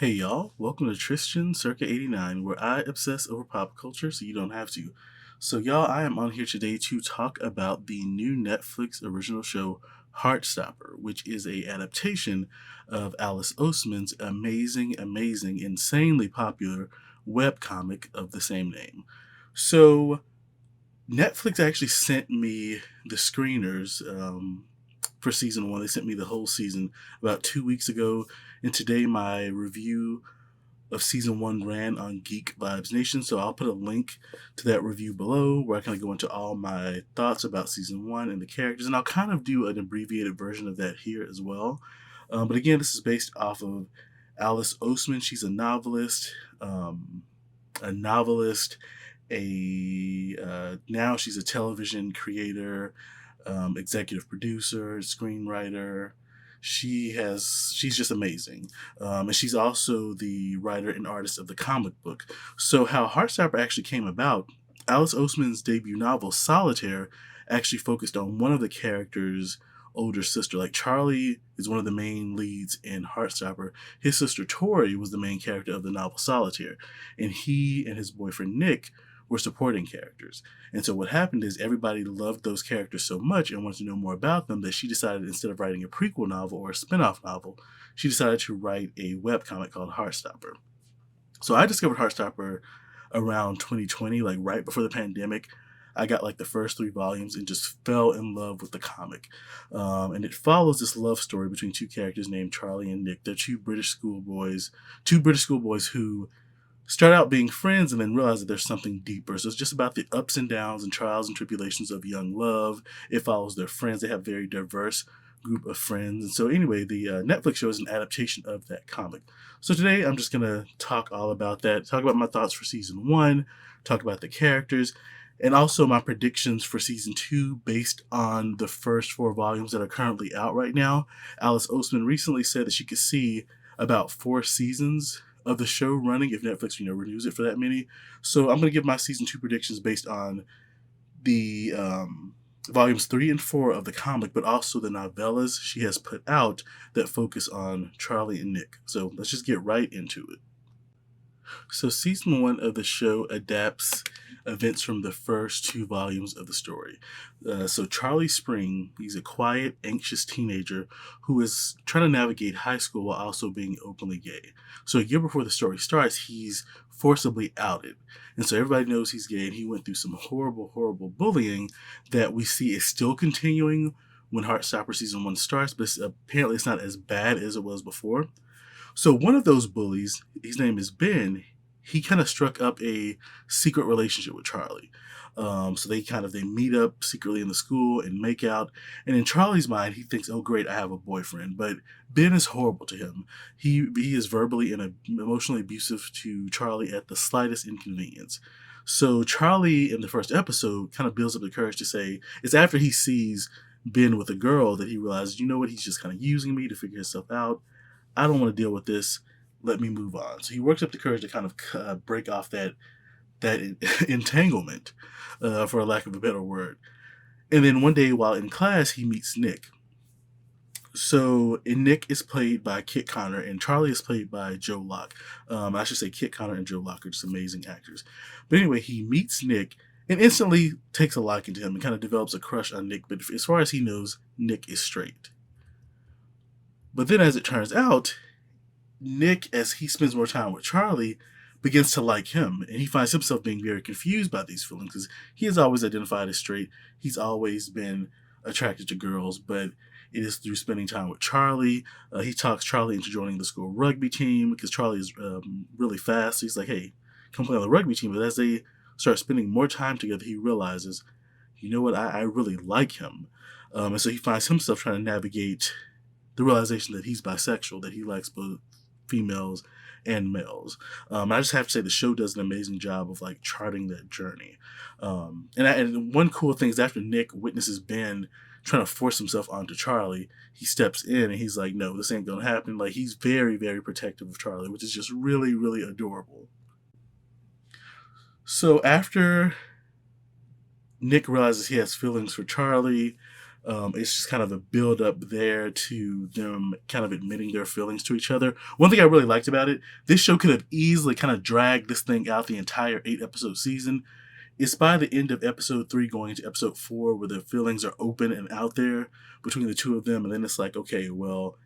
Hey y'all, welcome to Tristian Circa 89, where I obsess over pop culture so you don't have to. So, y'all, I am on here today to talk about the new Netflix original show Heartstopper, which is a adaptation of Alice Oseman's amazing, insanely popular webcomic of the same name. So, Netflix actually sent me the screeners for season one. They sent me the whole season about 2 weeks ago, and today my review of season one ran on Geek Vibes Nation. So I'll put a link to that review below where I kind of go into all my thoughts about season one and the characters, and I'll kind of do an abbreviated version of that here as well. But again, this is based off of Alice Oseman. She's um, a novelist, a now she's a television creator, executive producer, screenwriter. She's just amazing, and she's also the writer and artist of the comic book. So how Heartstopper actually came about, Alice Oseman's debut novel Solitaire actually focused on one of the characters' older sister. Like Charlie is one of the main leads in Heartstopper. His sister Tori was the main character of the novel Solitaire, and he and his boyfriend Nick were supporting characters. And so what happened is everybody loved those characters so much and wanted to know more about them that she decided, instead of writing a prequel novel or a spin-off novel, she decided to write a webcomic called Heartstopper. So I discovered Heartstopper around 2020, like right before the pandemic. I got like the first 3 volumes and just fell in love with the comic. And it follows this love story between two characters named Charlie and Nick. They're two British schoolboys who start out being friends and then realize that there's something deeper. So it's just about the ups and downs and trials and tribulations of young love. It follows their friends. They have a very diverse group of friends. And so anyway, the Netflix show is an adaptation of that comic. So today I'm just going to talk all about that, talk about my thoughts for season one, talk about the characters, and also my predictions for season two based on the first 4 volumes that are currently out right now. Alice Oseman recently said that she could see about 4 seasons of the show running if Netflix, renews it for that many. So I'm going to give my season two predictions based on the volumes 3 and 4 of the comic, but also the novellas she has put out that focus on Charlie and Nick. So let's just get right into it. So season one of the show adapts events from the first 2 volumes of the story. So Charlie Spring, he's a quiet, anxious teenager who is trying to navigate high school while also being openly gay. So a year before the story starts, he's forcibly outed. And so everybody knows he's gay, and he went through some horrible bullying that we see is still continuing when Heartstopper season one starts, but apparently it's not as bad as it was before. So one of those bullies, his name is Ben, he kind of struck up a secret relationship with Charlie. So they meet up secretly in the school and make out. And in Charlie's mind, he thinks, "Oh, great, I have a boyfriend." But Ben is horrible to him. He is verbally and emotionally abusive to Charlie at the slightest inconvenience. So Charlie, in the first episode, kind of builds up the courage to say, it's after he sees Ben with a girl that he realizes, you know what, he's just kind of using me to figure himself out. I don't want to deal with this. Let me move on. So he works up the courage to kind of break off that entanglement, for a lack of a better word. And then one day while in class, he meets Nick. So and Nick is played by Kit Connor, and Charlie is played by Joe Locke. I should say Kit Connor and Joe Locke are just amazing actors. But anyway, he meets Nick and instantly takes a liking to him and kind of develops a crush on Nick. But as far as he knows, Nick is straight. But then, as it turns out, Nick, as he spends more time with Charlie, begins to like him, and he finds himself being very confused by these feelings because he has always identified as straight. He's always been attracted to girls, but it is through spending time with Charlie. He talks Charlie into joining the school rugby team because Charlie is really fast. So he's like, "Hey, come play on the rugby team." But as they start spending more time together, he realizes, you know what, I really like him. And so he finds himself trying to navigate the realization that he's bisexual, that he likes both females and males. I just have to say the show does an amazing job of like charting that journey. And one cool thing is after Nick witnesses Ben trying to force himself onto Charlie, he steps in and he's like, "No, this ain't gonna happen." Like he's very protective of Charlie, which is just really adorable. So after Nick realizes he has feelings for Charlie, It's just kind of a build up there to them kind of admitting their feelings to each other. One thing I really liked about it, this show could have easily kind of dragged this thing out the entire 8 episode season. It's by the end of episode 3 going into episode 4 where the feelings are open and out there between the two of them. And then it's like, okay, well,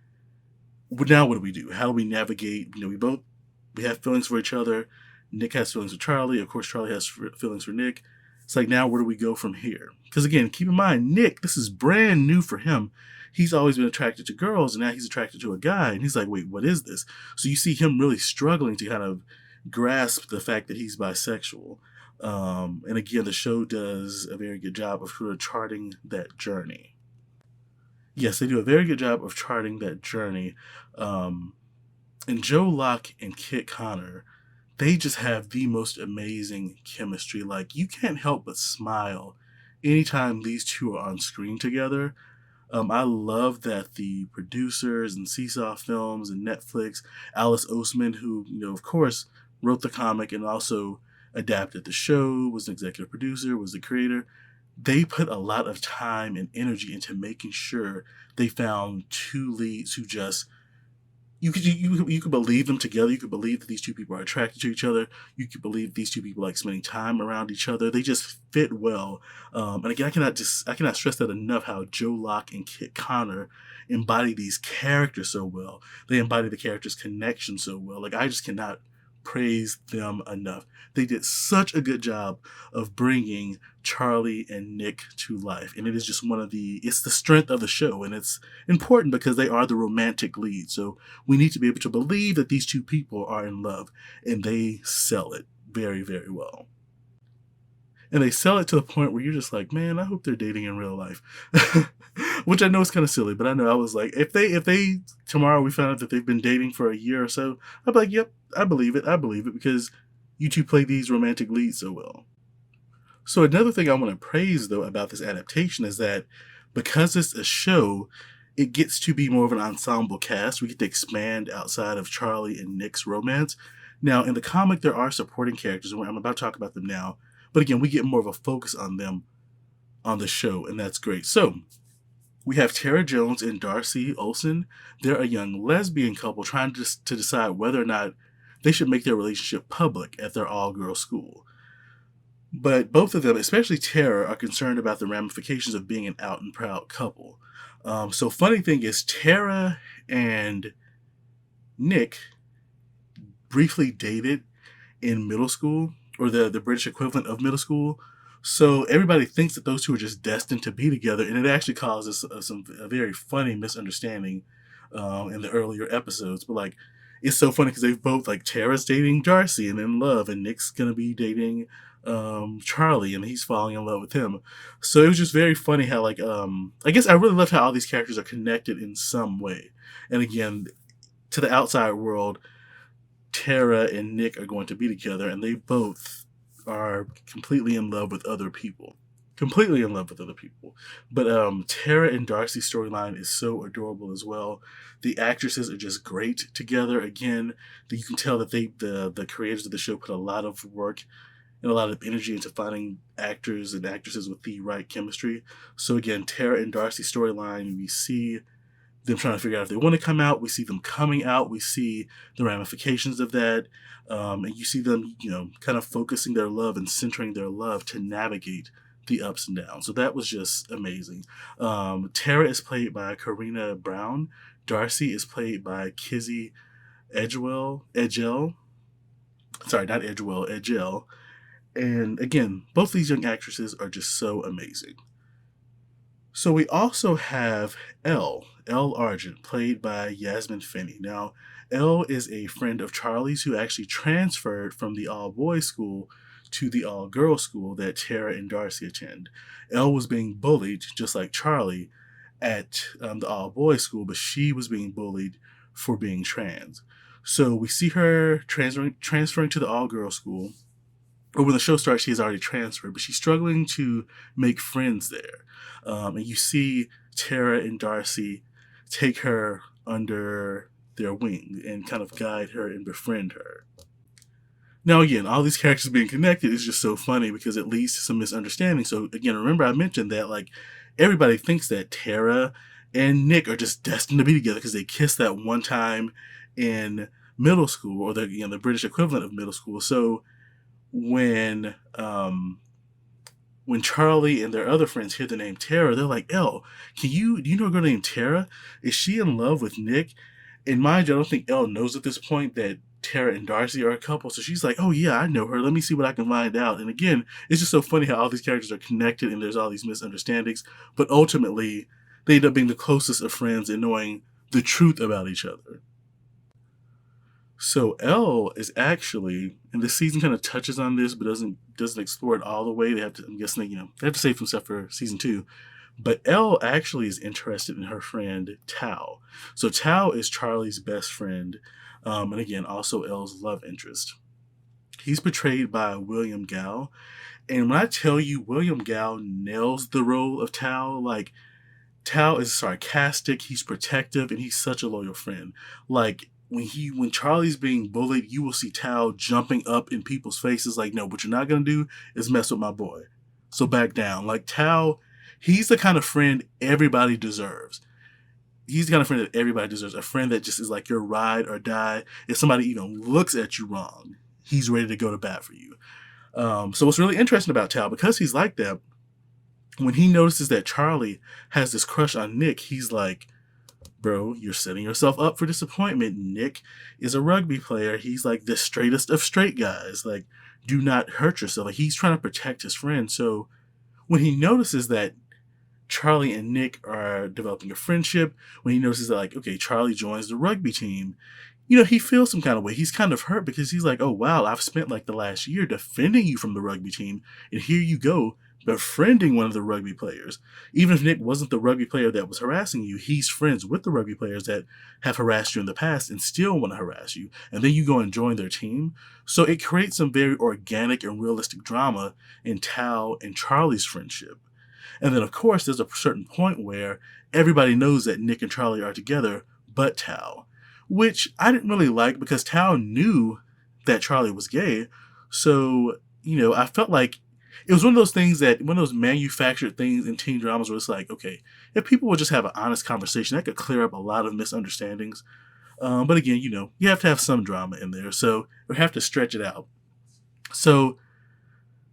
now what do we do? How do we navigate? We have feelings for each other. Nick has feelings for Charlie. Of course, Charlie has feelings for Nick. It's like, now where do we go from here? Because again, keep in mind, Nick, this is brand new for him. He's always been attracted to girls, and now he's attracted to a guy. And he's like, wait, what is this? So you see him really struggling to kind of grasp the fact that he's bisexual. And again, the show does a very good job of sort of charting that journey. Yes, they do a very good job of charting that journey. And Joe Locke and Kit Connor, they just have the most amazing chemistry. Like, you can't help but smile anytime these two are on screen together. I love that the producers and Seesaw Films and Netflix, Alice Oseman, who, of course, wrote the comic and also adapted the show, was an executive producer, was the creator, they put a lot of time and energy into making sure they found two leads who just you could believe them together. You could believe that these two people are attracted to each other. You could believe these two people like spending time around each other. They just fit well. And again, I cannot stress that enough. How Joe Locke and Kit Connor embody these characters so well. They embody the characters' connection so well. Like, I just cannot praise them enough. They did such a good job of bringing Charlie and Nick to life. And it is just it's the strength of the show. And it's important because they are the romantic lead. So we need to be able to believe that these two people are in love, and they sell it very, very well. And they sell it to the point where you're just like, man, I hope they're dating in real life. Which I know is kind of silly, but I know I was like, if they tomorrow we found out that they've been dating for a year or so, I'd be like, yep, I believe it because you two play these romantic leads so well. So another thing I want to praise though about this adaptation is that because it's a show, it gets to be more of an ensemble cast. We get to expand outside of Charlie and Nick's romance. Now, in the comic, there are supporting characters, and I'm about to talk about them now. But again, we get more of a focus on them on the show, and that's great. So, we have Tara Jones and Darcy Olsen. They're a young lesbian couple trying to decide whether or not they should make their relationship public at their all-girls school. But both of them, especially Tara, are concerned about the ramifications of being an out and proud couple. So funny thing is, Tara and Nick briefly dated in middle school, or the British equivalent of middle school. So everybody thinks that those two are just destined to be together, and it actually causes a very funny misunderstanding in the earlier episodes. But like, it's so funny because they've both, like, Tara's dating Darcy and in love, and Nick's gonna be dating Charlie, and he's falling in love with him. So it was just very funny how, like, I guess I really love how all these characters are connected in some way. And again, to the outside world, Tara and Nick are going to be together, and they both are completely in love with other people. Completely in love with other people. But Tara and Darcy's storyline is so adorable as well. The actresses are just great together. Again, you can tell that the creators of the show put a lot of work and a lot of energy into finding actors and actresses with the right chemistry. So again, Tara and Darcy's storyline, we see them trying to figure out if they want to come out. We see them coming out. We see the ramifications of that. And you see them, kind of focusing their love and centering their love to navigate the ups and downs. So that was just amazing. Tara is played by Corinna Brown. Darcy is played by Kizzy Edgell. Sorry, not Edgewell, Edgell. And again, both these young actresses are just so amazing. So we also have Elle Argent, played by Yasmin Finney. Now, Elle is a friend of Charlie's who actually transferred from the all-boys school to the all-girls school that Tara and Darcy attend. Elle was being bullied, just like Charlie, at the all-boys school, but she was being bullied for being trans. So we see her transferring to the all-girls school. Or when the show starts, she has already transferred, but she's struggling to make friends there. And you see Tara and Darcy take her under their wing and kind of guide her and befriend her. Now, again, all these characters being connected is just so funny because it leads to some misunderstanding. So, again, remember I mentioned that, like, everybody thinks that Tara and Nick are just destined to be together because they kissed that one time in middle school, or the British equivalent of middle school. So when Charlie and their other friends hear the name Tara, they're like, "Elle, do you know a girl named Tara? Is she in love with Nick?" And mind you, I don't think Elle knows at this point that Tara and Darcy are a couple. So she's like, "Oh yeah, I know her. Let me see what I can find out." And again, it's just so funny how all these characters are connected and there's all these misunderstandings. But ultimately, they end up being the closest of friends and knowing the truth about each other. So Elle is actually, and the season kind of touches on this, but doesn't explore it all the way. They have to, I'm guessing, they have to save some stuff for season 2. But Elle actually is interested in her friend Tao. So Tao is Charlie's best friend, and again, also Elle's love interest. He's portrayed by William Gall, and when I tell you, William Gall nails the role of Tao. Like, Tao is sarcastic, he's protective, and he's such a loyal friend. Like, when Charlie's being bullied, you will see Tao jumping up in people's faces like, "No, what you're not gonna do is mess with my boy. So back down." Like, Tao, he's the kind of friend everybody deserves. He's the kind of friend that everybody deserves. A friend that just is like your ride or die. If somebody even looks at you wrong, he's ready to go to bat for you. So what's really interesting about Tao, because he's like that, when he notices that Charlie has this crush on Nick, he's like, "Bro, you're setting yourself up for disappointment. Nick is a rugby player. He's like the straightest of straight guys. Like, do not hurt yourself." Like, he's trying to protect his friend. So when he notices that Charlie and Nick are developing a friendship, when he notices that, like, okay, Charlie joins the rugby team, he feels some kind of way. He's kind of hurt because he's like, "Oh, wow, I've spent like the last year defending you from the rugby team, and here you go, befriending one of the rugby players. Even if Nick wasn't the rugby player that was harassing you, he's friends with the rugby players that have harassed you in the past and still want to harass you. And then you go and join their team." So it creates some very organic and realistic drama in Tao and Charlie's friendship. And then, of course, there's a certain point where everybody knows that Nick and Charlie are together, but Tao, which I didn't really like because Tao knew that Charlie was gay. So, I felt like it was one of those things one of those manufactured things in teen dramas where it's like, okay, if people would just have an honest conversation, that could clear up a lot of misunderstandings. But again, you have to have some drama in there. So we have to stretch it out. So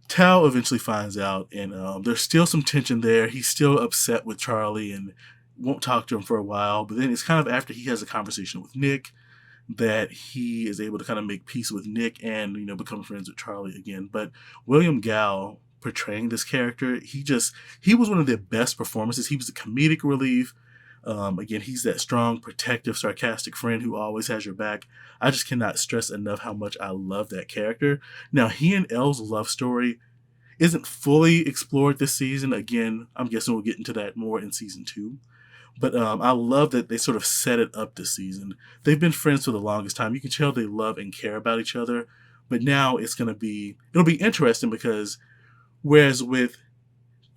Tao eventually finds out, and there's still some tension there. He's still upset with Charlie and won't talk to him for a while. But then it's kind of after he has a conversation with Nick that he is able to kind of make peace with Nick and, become friends with Charlie again. But William Gall portraying this character, he was one of the best performances. He was the comedic relief. Again, he's that strong, protective, sarcastic friend who always has your back. I just cannot stress enough how much I love that character. Now, he and Elle's love story isn't fully explored this season. Again, I'm guessing we'll get into that more in season 2. But I love that they sort of set it up this season. They've been friends for the longest time. You can tell they love and care about each other. But now it'll be interesting because whereas with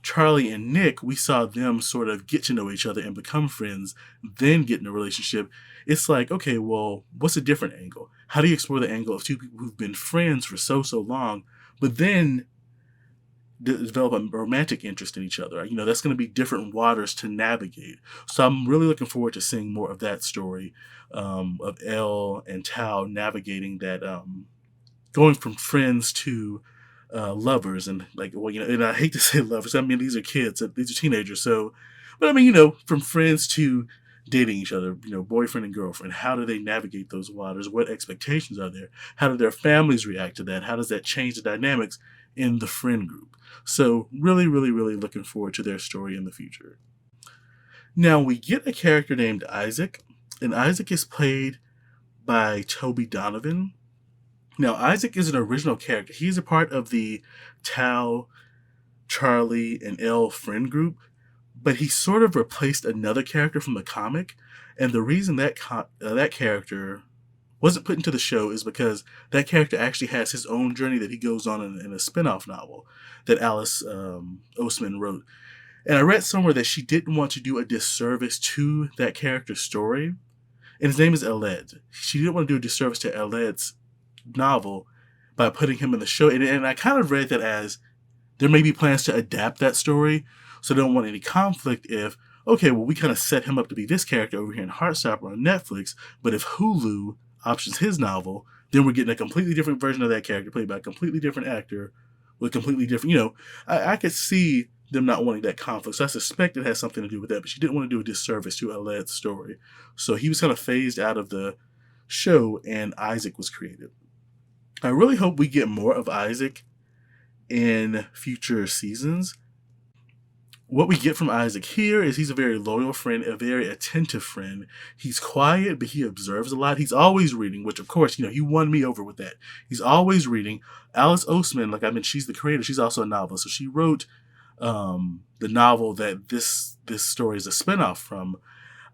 Charlie and Nick, we saw them sort of get to know each other and become friends, then get in a relationship. It's like, okay, well, what's a different angle? How do you explore the angle of two people who've been friends for so long, but then develop a romantic interest in each other? That's going to be different waters to navigate. So I'm really looking forward to seeing more of that story of Elle and Tao navigating that, going from friends to lovers, and and I hate to say lovers. I mean, these are kids, these are teenagers. So, but I mean, from friends to dating each other, boyfriend and girlfriend. How do they navigate those waters? What expectations are there? How do their families react to that? How does that change the dynamics in the friend group? So really, really, really looking forward to their story in the future. Now we get a character named Isaac, and Isaac is played by Toby Donovan. Now, Isaac is an original character. He's a part of the Tao, Charlie, and Elle friend group, but he sort of replaced another character from the comic. And the reason that that character wasn't put into the show is because that character actually has his own journey that he goes on in a spin-off novel that Alice Oseman wrote. And I read somewhere that she didn't want to do a disservice to that character's story. And his name is Eled. She didn't want to do a disservice to Eled's novel by putting him in the show. And I kind of read that as there may be plans to adapt that story. So they don't want any conflict if, okay, well, we kind of set him up to be this character over here in Heartstopper on Netflix, but if Hulu options his novel, then we're getting a completely different version of that character played by a completely different actor with completely different, I could see them not wanting that conflict. So I suspect it has something to do with that, but she didn't want to do a disservice to Aled's story. So he was kind of phased out of the show and Isaac was created. I really hope we get more of Isaac in future seasons. What we get from Isaac here is he's a very loyal friend, a very attentive friend. He's quiet, but he observes a lot. He's always reading, which of course, he won me over with that. He's always reading. Alice Oseman, like I mentioned, she's the creator. She's also a novelist. So she wrote the novel that this story is a spinoff from.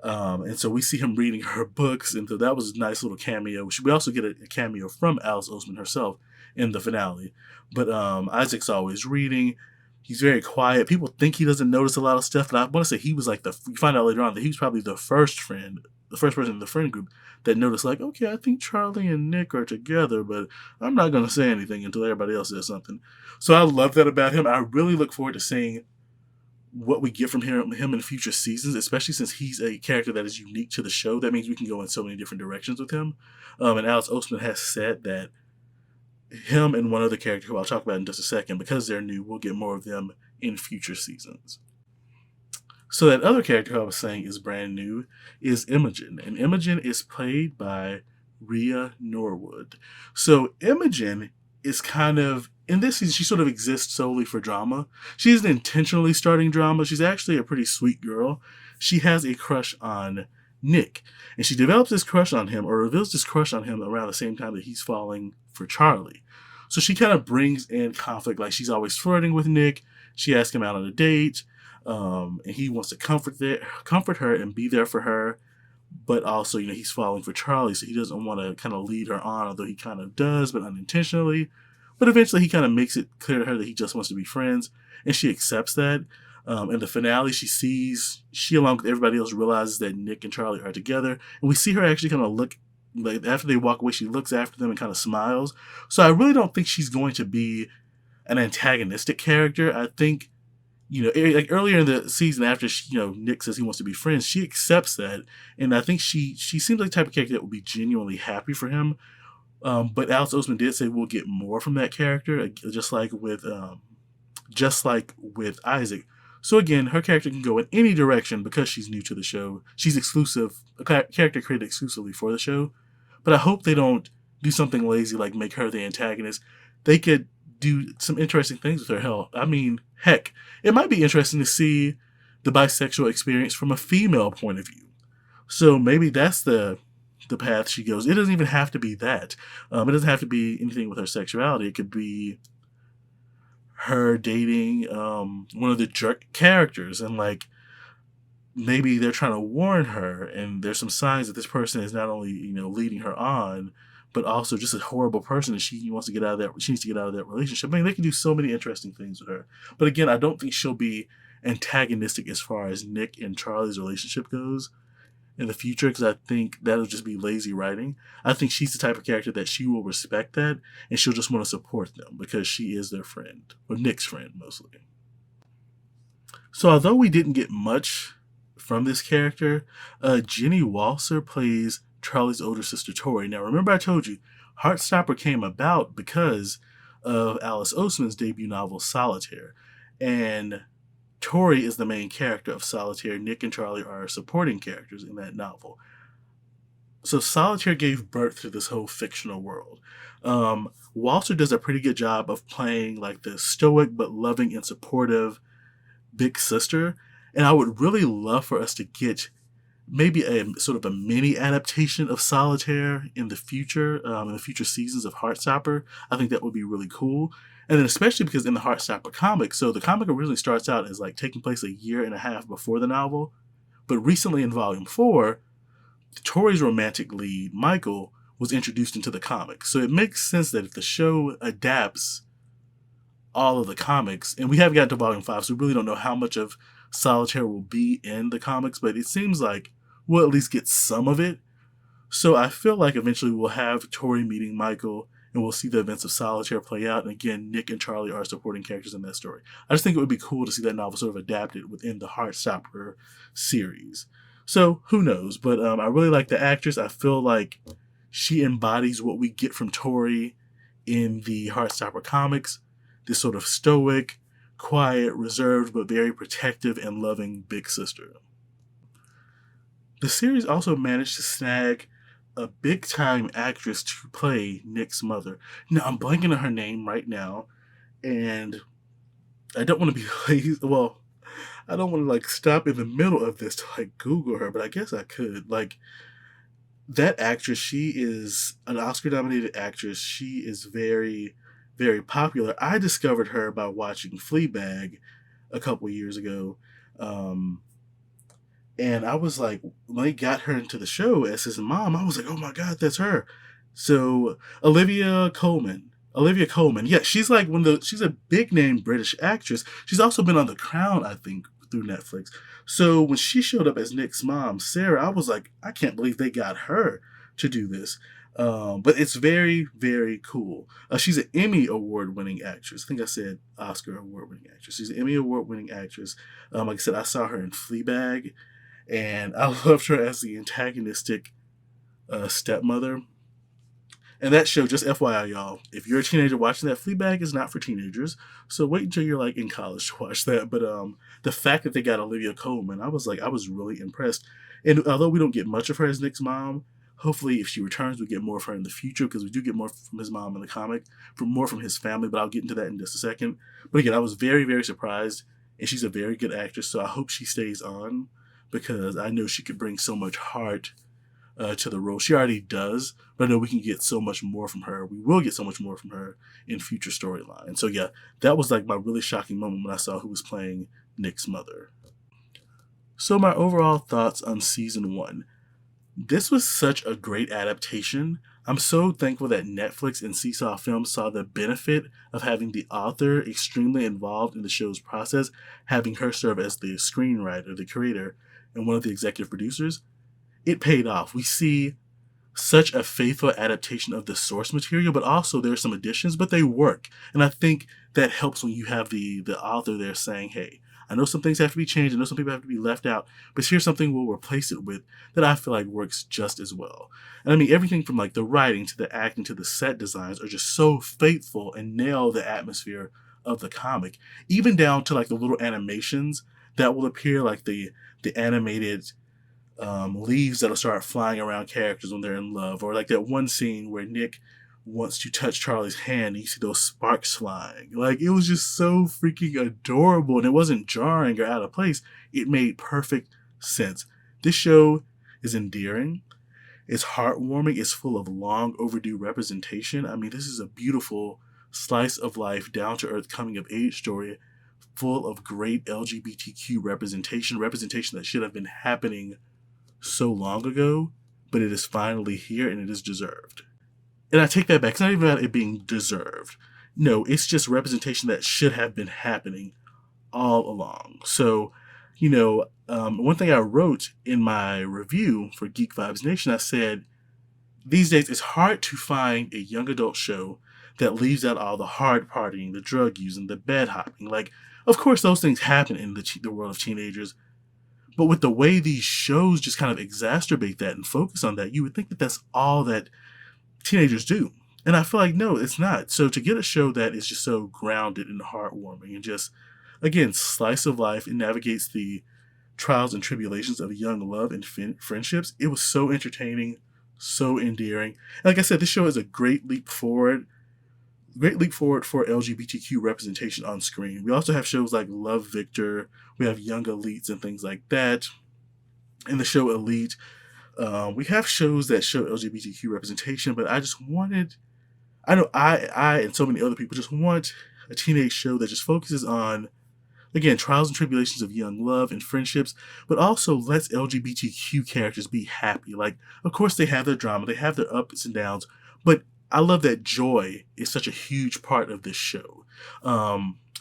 And so we see him reading her books. And so that was a nice little cameo. We also get a cameo from Alice Oseman herself in the finale. But Isaac's always reading. He's very quiet. People think he doesn't notice a lot of stuff, but I want to say he was like you find out later on that he was probably the first person in the friend group that noticed, like, okay, I think Charlie and Nick are together, but I'm not going to say anything until everybody else says something. So I love that about him. I really look forward to seeing what we get from him in future seasons, especially since he's a character that is unique to the show. That means we can go in so many different directions with him. And Alice Oseman has said that him and one other character who I'll talk about in just a second, because they're new, we'll get more of them in future seasons. So that other character who I was saying is brand new is Imogen. And Imogen is played by Rhea Norwood. So Imogen is kind of, in this season, she sort of exists solely for drama. She isn't intentionally starting drama. She's actually a pretty sweet girl. She has a crush on Nick. And she develops this crush on him, or reveals this crush on him around the same time that he's falling for Charlie. So she kind of brings in conflict, like she's always flirting with Nick. She asks him out on a date, and he wants to comfort her and be there for her. But also, he's falling for Charlie, so he doesn't want to kind of lead her on, although he kind of does, but unintentionally. But eventually he kind of makes it clear to her that he just wants to be friends, and she accepts that. In the finale, she along with everybody else realizes that Nick and Charlie are together, and we see her actually kind of look, like after they walk away, she looks after them and kind of smiles. So I really don't think she's going to be an antagonistic character. I think, like earlier in the season, after Nick says he wants to be friends, she accepts that, and I think she seems like the type of character that would be genuinely happy for him. But Alice Oseman did say we'll get more from that character, just like with Isaac. So again, her character can go in any direction because she's new to the show. She's a character created exclusively for the show. But I hope they don't do something lazy like make her the antagonist. They could do some interesting things with her. Hell, I mean, heck, it might be interesting to see the bisexual experience from a female point of view. So maybe that's the path she goes. It doesn't even have to be that. It doesn't have to be anything with her sexuality. It could be her dating one of the jerk characters, and like maybe they're trying to warn her, and there's some signs that this person is not only leading her on, but also just a horrible person, and she needs to get out of that relationship. I mean, they can do so many interesting things with her. But again, I don't think she'll be antagonistic as far as Nick and Charlie's relationship goes in the future, because I think that'll just be lazy writing. I think she's the type of character that she will respect that, and she'll just want to support them because she is their friend, or Nick's friend mostly. So although we didn't get much from this character, Jenny Walser plays Charlie's older sister Tori. Now remember I told you Heartstopper came about because of Alice Oseman's debut novel Solitaire, and Tori is the main character of Solitaire. Nick and Charlie are supporting characters in that novel. So Solitaire gave birth to this whole fictional world. Walser does a pretty good job of playing like the stoic but loving and supportive big sister. And I would really love for us to get maybe a sort of a mini adaptation of Solitaire in the future seasons of Heartstopper. I think that would be really cool. And then especially because in the Heartstopper comic, so the comic originally starts out as like taking place a year and a half before the novel. But recently in Volume 4, Tori's romantic lead, Michael, was introduced into the comic. So it makes sense that if the show adapts all of the comics, and we haven't gotten to Volume 5, so we really don't know how much of Solitaire will be in the comics, but it seems like we'll at least get some of it. So I feel like eventually we'll have Tori meeting Michael, and we'll see the events of Solitaire play out. And again, Nick and Charlie are supporting characters in that story. I just think it would be cool to see that novel sort of adapted within the Heartstopper series. So who knows? But I really like the actress. I feel like she embodies what we get from Tori in the Heartstopper comics. This sort of stoic, quiet, reserved, but very protective and loving big sister. The series also managed to snag a big-time actress to play Nick's mother. Now, I'm blanking on her name right now, and I don't want to be lazy. Well, I don't want to like stop in the middle of this to like Google her, but I guess I could. Like, that actress, she is an Oscar-nominated actress. She is very, very popular. I discovered her by watching Fleabag a couple years ago. And I was like, when they got her into the show as his mom, I was like, oh my God, that's her. So Olivia Coleman. Yeah, she's like she's a big name British actress. She's also been on The Crown, I think, through Netflix. So when she showed up as Nick's mom, Sarah, I was like, I can't believe they got her to do this. But it's very, very cool. She's an Emmy Award-winning actress. I think I said Oscar Award-winning actress. She's an Emmy Award-winning actress. Like I said, I saw her in Fleabag, and I loved her as the antagonistic stepmother. And that show, just FYI, y'all, if you're a teenager watching that, Fleabag is not for teenagers. So wait until you're like in college to watch that. But the fact that they got Olivia Coleman, I was really impressed. And although we don't get much of her as Nick's mom, hopefully if she returns, we get more of her in the future, because we do get more from his mom in the comic, more from his family. But I'll get into that in just a second. But again, I was very, very surprised. And she's a very good actress, so I hope she stays on, because I know she could bring so much heart to the role. She already does, but I know we can get so much more from her. We will get so much more from her in future storylines. So yeah, that was like my really shocking moment when I saw who was playing Nick's mother. So my overall thoughts on season 1. This was such a great adaptation. I'm so thankful that Netflix and Seesaw Films saw the benefit of having the author extremely involved in the show's process, having her serve as the screenwriter, the creator, and one of the executive producers. It paid off. We see such a faithful adaptation of the source material, but also there are some additions, but they work. And I think that helps when you have the author there saying, hey, I know some things have to be changed, I know some people have to be left out, but here's something we'll replace it with that I feel like works just as well. And I mean, everything from like the writing to the acting to the set designs are just so faithful and nail the atmosphere of the comic, even down to like the little animations that will appear, like the animated leaves that'll start flying around characters when they're in love, or like that one scene where Nick wants to touch Charlie's hand and you see those sparks flying. Like, it was just so freaking adorable, and it wasn't jarring or out of place. It made perfect sense. This show is endearing, it's heartwarming, it's full of long overdue representation. I mean, this is a beautiful slice of life, down to earth coming of age story full of great LGBTQ representation that should have been happening so long ago, but it is finally here and it is deserved. And I take that back. It's not even about it being deserved. No, it's just representation that should have been happening all along. So, one thing I wrote in my review for Geek Vibes Nation, I said, these days it's hard to find a young adult show that leaves out all the hard partying, the drug using, the bed hopping. Like, of course, those things happen in the world of teenagers. But with the way these shows just kind of exacerbate that and focus on that, you would think that that's all that teenagers do. And I feel like, no, it's not. So to get a show that is just so grounded and heartwarming and just, again, slice of life, and navigates the trials and tribulations of young love and friendships, it was so entertaining, so endearing. And like I said, this show is a great leap forward for LGBTQ representation on screen. We also have shows like Love Victor, we have Young Elites and things like that. In the show Elite, we have shows that show LGBTQ representation, but I know I and so many other people just want a teenage show that just focuses on, again, trials and tribulations of young love and friendships, but also lets LGBTQ characters be happy. Like, of course they have their drama, they have their ups and downs, but I love that joy is such a huge part of this show.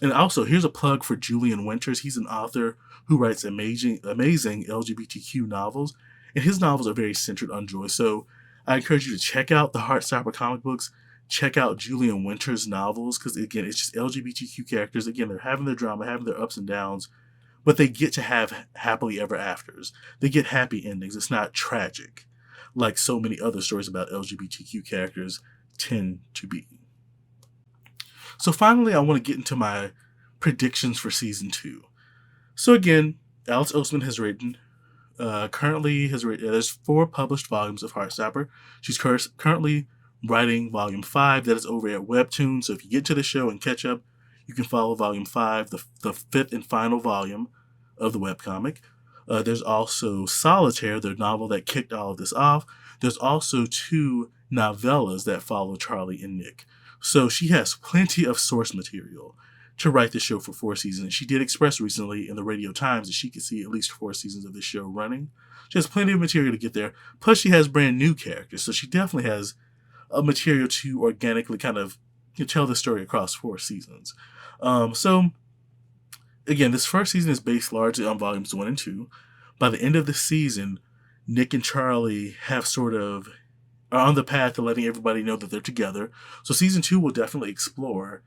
And also, here's a plug for Julian Winters. He's an author who writes amazing LGBTQ novels, and his novels are very centered on joy. So I encourage you to check out the Heartstopper comic books. check out Julian Winter's novels, because again, it's just LGBTQ characters. Again, they're having their drama, having their ups and downs, but they get to have happily ever afters. They get happy endings. It's not tragic, like so many other stories about LGBTQ characters tend to be. So finally, I want to get into my predictions for season 2. So again, Alice Oseman has written, there's 4 published volumes of Heartstopper. She's currently writing volume 5. That is over at Webtoon. So if you get to the show and catch up, you can follow volume 5, the 5th and final volume of the webcomic. There's also Solitaire, the novel that kicked all of this off. There's also 2 novellas that follow Charlie and Nick. So she has plenty of source material to write the show for 4 seasons. She did express recently in the Radio Times that she could see at least 4 seasons of this show running. She has plenty of material to get there. Plus, she has brand new characters, so she definitely has a material to organically kind of tell the story across 4 seasons. So, again, this first season is based largely on volumes 1 and 2. By the end of the season, Nick and Charlie are on the path to letting everybody know that they're together. So season 2 will definitely explore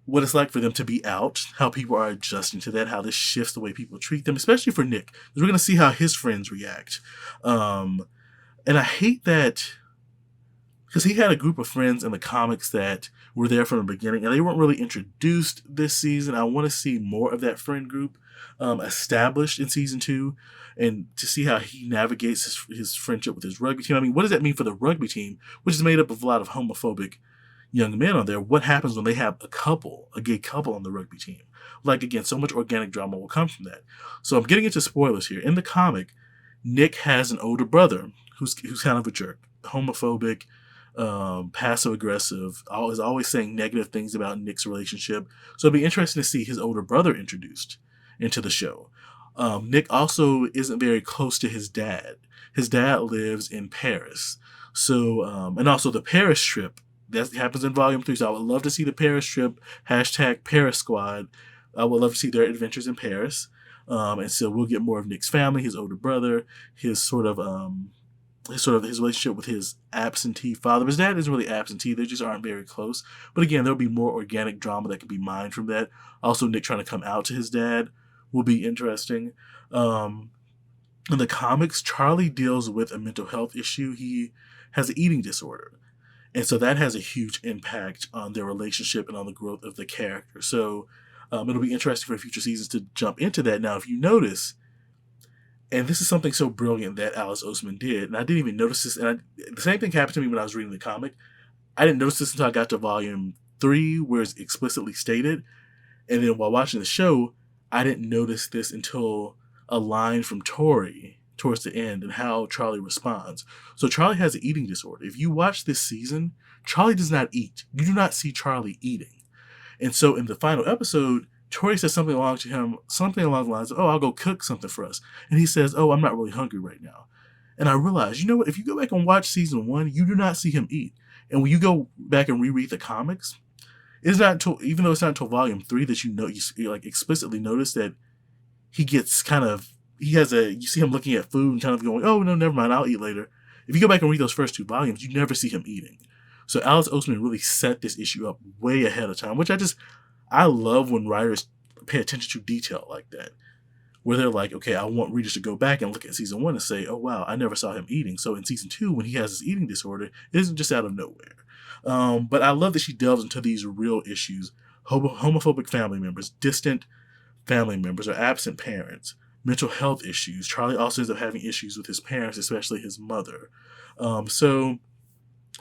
what it's like for them to be out, how people are adjusting to that, how this shifts the way people treat them, especially for Nick. Because we're going to see how his friends react. And I hate that, because he had a group of friends in the comics that were there from the beginning, and they weren't really introduced this season. I want to see more of that friend group established in season 2, and to see how he navigates his friendship with his rugby team. I mean, what does that mean for the rugby team, which is made up of a lot of homophobic young men on there? What happens when they have a gay couple on the rugby team? Like, again, so much organic drama will come from that. So I'm getting into spoilers here. In the comic, Nick has an older brother who's kind of a jerk, homophobic, passive aggressive, is always saying negative things about Nick's relationship. So it'd be interesting to see his older brother introduced into the show. Nick also isn't very close to his dad. His dad lives in Paris. So, and also the Paris trip, that happens in volume 3. So I would love to see the Paris trip, #Paris Squad. I would love to see their adventures in Paris. And so we'll get more of Nick's family, his older brother, his relationship with his absentee father. His dad isn't really absentee. They just aren't very close. But again, there'll be more organic drama that can be mined from that. Also, Nick trying to come out to his dad will be interesting. In the comics, Charlie deals with a mental health issue. He has an eating disorder. And so that has a huge impact on their relationship and on the growth of the character. So it'll be interesting for future seasons to jump into that. Now, if you notice, and this is something so brilliant that Alice Oseman did, and I didn't even notice this, and the same thing happened to me when I was reading the comic. I didn't notice this until I got to volume 3, where it's explicitly stated. And then while watching the show, I didn't notice this until a line from Tori towards the end and how Charlie responds. So Charlie has an eating disorder. If you watch this season, Charlie does not eat. You do not see Charlie eating. And so in the final episode, Tori says something along the lines of, "Oh, I'll go cook something for us." And he says, "Oh, I'm not really hungry right now." And I realized, you know what? If you go back and watch season 1, you do not see him eat. And when you go back and reread the comics, it's not until, even though it's not until volume 3 that you like explicitly notice that he gets you see him looking at food and kind of going, "Oh, no, never mind, I'll eat later." If you go back and read those first 2 volumes, you never see him eating. So Alice Oseman really set this issue up way ahead of time, which I love when writers pay attention to detail like that, where they're like, okay, I want readers to go back and look at season 1 and say, "Oh, wow, I never saw him eating." So in season 2, when he has this eating disorder, it isn't just out of nowhere. But I love that she delves into these real issues: homophobic family members, distant family members, or absent parents, mental health issues. Charlie also ends up having issues with his parents, especially his mother. So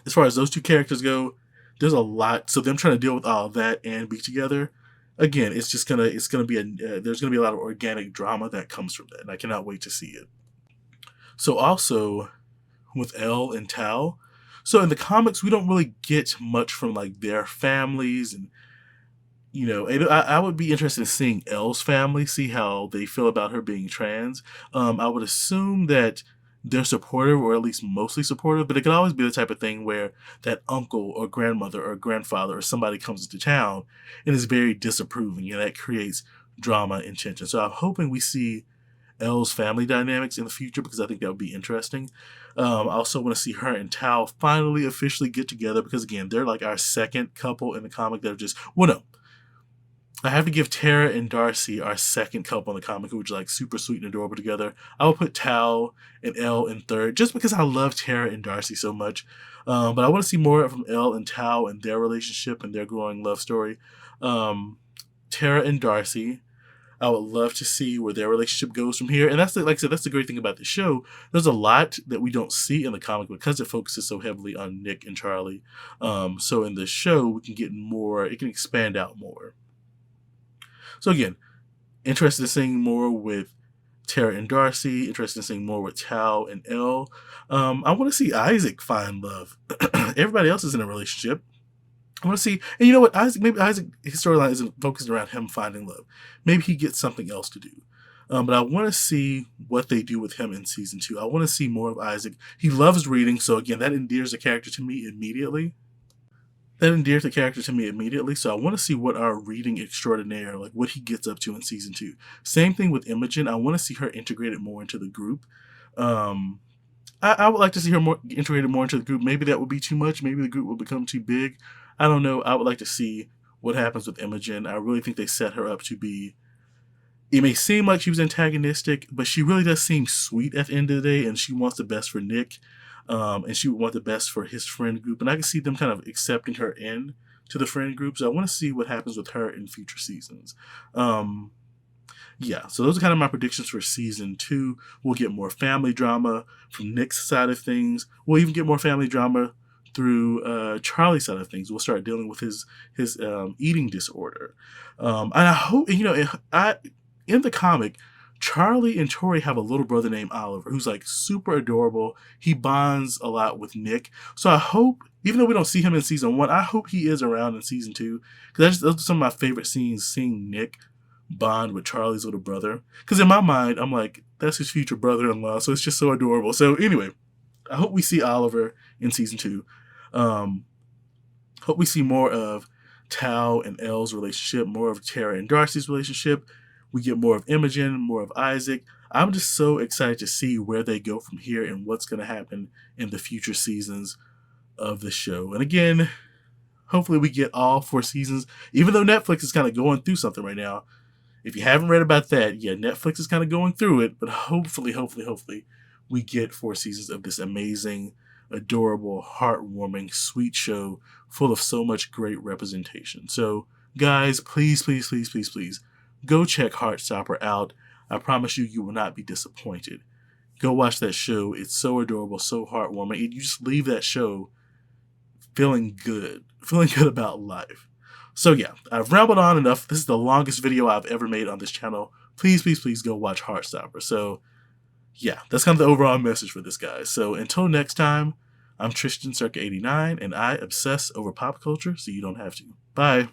as far as those 2 characters go, there's a lot. So them trying to deal with all of that and be together, again, there's gonna be a lot of organic drama that comes from that, and I cannot wait to see it. So also with Elle and Tao, so in the comics we don't really get much from like their families, and I would be interested in seeing Elle's family, see how they feel about her being trans. I would assume that they're supportive, or at least mostly supportive, but it could always be the type of thing where that uncle or grandmother or grandfather or somebody comes into town and is very disapproving, and that creates drama and tension. So I'm hoping we see Elle's family dynamics in the future, because I think that would be interesting. I also want to see her and Tao finally officially get together, because again, they're like our second couple in the comic that are just, well, no, I have to give Tara and Darcy our second couple in the comic, which are like super sweet and adorable together. I will put Tao and Elle in third, just because I love Tara and Darcy so much. But I want to see more from Elle and Tao and their relationship and their growing love story. Tara and Darcy, I would love to see where their relationship goes from here. And that's like I said, that's the great thing about the show. There's a lot that we don't see in the comic because it focuses so heavily on Nick and Charlie. So in the show, we can get more. It can expand out more. So again, interested in seeing more with Tara and Darcy, interested in seeing more with Tao and Elle. I want to see Isaac find love. Everybody else is in a relationship. I want to see, and you know what, maybe Isaac, his storyline isn't focused around him finding love. Maybe he gets something else to do. But I want to see what they do with him in season 2. I want to see more of Isaac. He loves reading, so again, that endears the character to me immediately. So I want to see what our reading extraordinaire, like what he gets up to in season 2. Same thing with Imogen. I want to see her integrated more into the group. I would like to see her more integrated more into the group. Maybe that would be too much. Maybe the group will become too big. I don't know. I would like to see what happens with Imogen. I really think they set her up to be... It may seem like she was antagonistic, but she really does seem sweet at the end of the day, and she wants the best for Nick. And she would want the best for his friend group. And I can see them kind of accepting her in to the friend group. So I want to see what happens with her in future seasons. Yeah, so those are kind of my predictions for season 2. We'll get more family drama from Nick's side of things. We'll even get more family drama through Charlie's side of things. We'll start dealing with his eating disorder. And I hope, in the comic, Charlie and Tori have a little brother named Oliver who's like super adorable. He bonds a lot with Nick. So I hope, even though we don't see him in season 1, I hope he is around in season 2. Because those are some of my favorite scenes, seeing Nick bond with Charlie's little brother. Because in my mind, I'm like, that's his future brother-in-law. So it's just so adorable. So anyway, I hope we see Oliver in season 2. Hope we see more of Tao and Elle's relationship, more of Tara and Darcy's relationship. We get more of Imogen, more of Isaac. I'm just so excited to see where they go from here and what's going to happen in the future seasons of the show. And again, hopefully we get all 4 seasons, even though Netflix is kind of going through something right now. If you haven't read about that, yeah, Netflix is kind of going through it, but hopefully, we get 4 seasons of this amazing, adorable, heartwarming, sweet show full of so much great representation. So, guys, please, go check Heartstopper out. I promise you, you will not be disappointed. Go watch that show. It's so adorable, so heartwarming. And you just leave that show feeling good about life. So yeah, I've rambled on enough. This is the longest video I've ever made on this channel. Please go watch Heartstopper. So yeah, that's kind of the overall message for this, guys. So until next time, I'm Tristian Circa 89, and I obsess over pop culture so you don't have to. Bye.